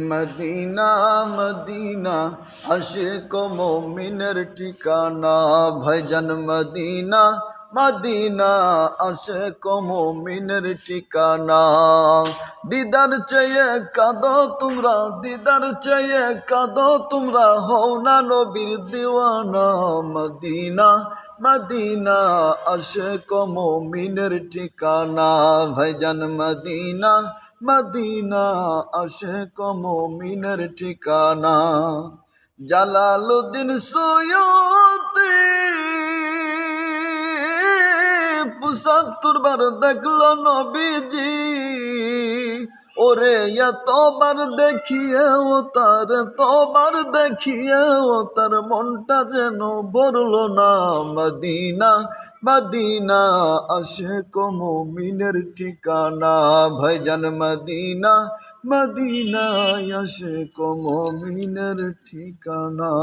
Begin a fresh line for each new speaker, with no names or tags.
Medina Medina Ashiq মুমিনের ঠিকানা ভাইজান মদিনা মদিনা আশিক মুমিনের ঠিকানা দিদার চেয়ে কাঁদো তোমরা দিদার চেয়ে কাঁদো তোমরা হও না নবীর দিওয়ানা মদিনা মদিনা আশিক মুমিনের ঠিকানা ভাইজান মদিনা মদিনা আশিক মুমিনের ঠিকানা জালালউদ্দিন সৈয়দী ৭৫ বার দেখলো নবীজি ওরে এতবার দেখিয়েও তার তোবার দেখিয়েও তার মনটা যেন ভরল না মদিনা মদিনা আশিক মুমিনের ঠিকানা ভাইজান মদিনা মদিনা আশিক মুমিনের ঠিকানা।